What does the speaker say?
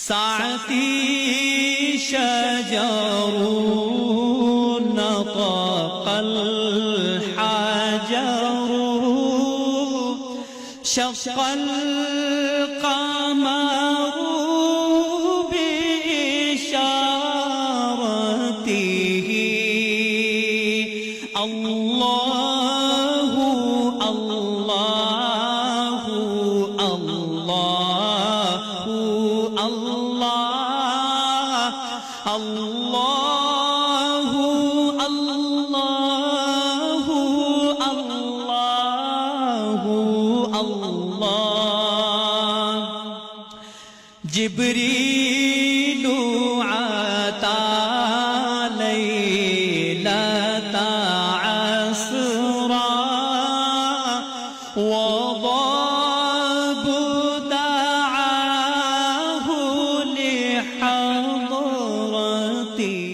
ساعتي شجر نطق الحجر شق القمر بإشارته الله الله الله الله الله الله الله الله جبريل عطى ليلة عسرا وضاب دعاه لحضرتي